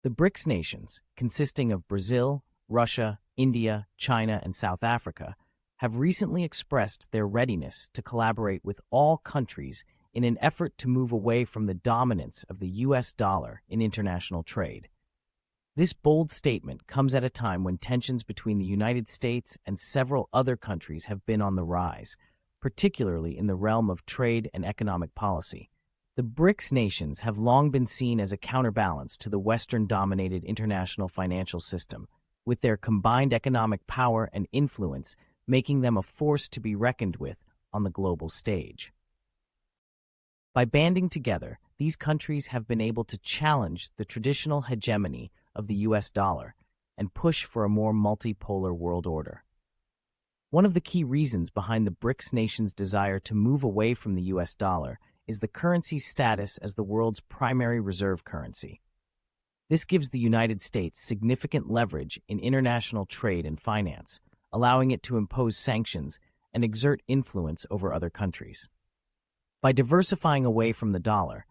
The BRICS nations, consisting of Brazil, Russia, India, China, and South Africa, have recently expressed their readiness to collaborate with all countries in an effort to move away from the dominance of the US dollar in international trade. This bold statement comes at a time when tensions between the United States and several other countries have been on the rise, particularly in the realm of trade and economic policy. The BRICS nations have long been seen as a counterbalance to the Western-dominated international financial system, with their combined economic power and influence making them a force to be reckoned with on the global stage. By banding together, these countries have been able to challenge the traditional hegemony of the US dollar and push for a more multipolar world order. One of the key reasons behind the BRICS nations' desire to move away from the US dollar is the currency's status as the world's primary reserve currency. This gives the United States significant leverage in international trade and finance, allowing it to impose sanctions and exert influence over other countries. By diversifying away from the dollar,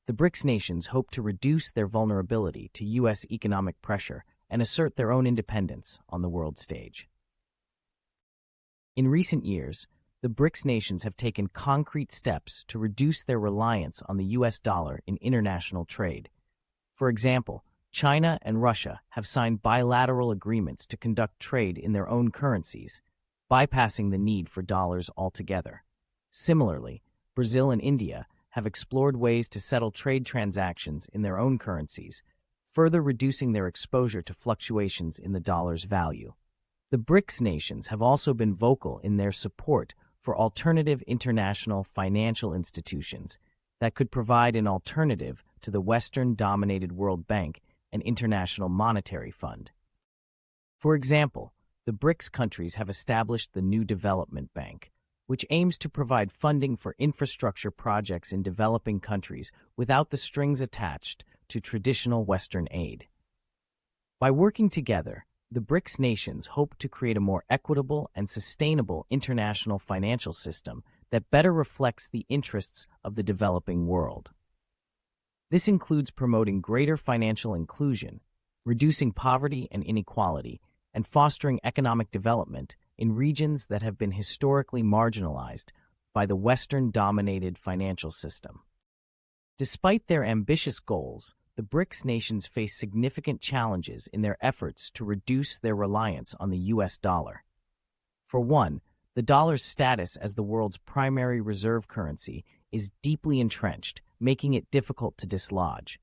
the BRICS nations hope to reduce their vulnerability to U.S. economic pressure and assert their own independence on the world stage. In recent years, the BRICS nations have taken concrete steps to reduce their reliance on the US dollar in international trade. For example, China and Russia have signed bilateral agreements to conduct trade in their own currencies, bypassing the need for dollars altogether. Similarly, Brazil and India have explored ways to settle trade transactions in their own currencies, further reducing their exposure to fluctuations in the dollar's value. The BRICS nations have also been vocal in their support for alternative international financial institutions that could provide an alternative to the Western-dominated World Bank and International Monetary Fund. For example, the BRICS countries have established the New Development Bank, which aims to provide funding for infrastructure projects in developing countries without the strings attached to traditional Western aid. By working together, the BRICS nations hope to create a more equitable and sustainable international financial system that better reflects the interests of the developing world. This includes promoting greater financial inclusion, reducing poverty and inequality, and fostering economic development in regions that have been historically marginalized by the Western-dominated financial system. Despite their ambitious goals, the BRICS nations face significant challenges in their efforts to reduce their reliance on the US dollar. For one, the dollar's status as the world's primary reserve currency is deeply entrenched, making it difficult to dislodge.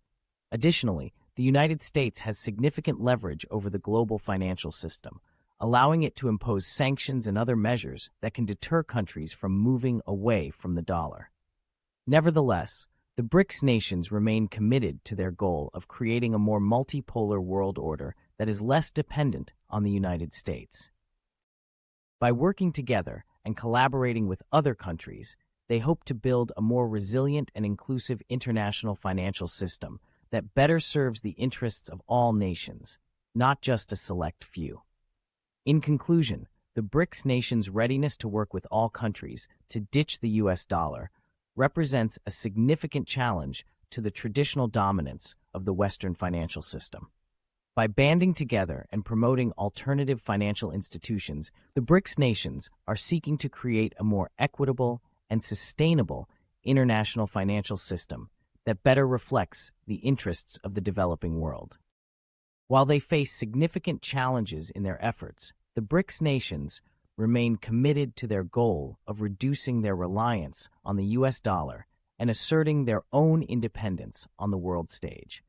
Additionally, the United States has significant leverage over the global financial system, allowing it to impose sanctions and other measures that can deter countries from moving away from the dollar. Nevertheless, the BRICS nations remain committed to their goal of creating a more multipolar world order that is less dependent on the United States. By working together and collaborating with other countries, they hope to build a more resilient and inclusive international financial system that better serves the interests of all nations, not just a select few. In conclusion, the BRICS nations' readiness to work with all countries to ditch the US dollar represents a significant challenge to the traditional dominance of the Western financial system. By banding together and promoting alternative financial institutions, the BRICS nations are seeking to create a more equitable and sustainable international financial system that better reflects the interests of the developing world. While they face significant challenges in their efforts, the BRICS nations remain committed to their goal of reducing their reliance on the US dollar and asserting their own independence on the world stage.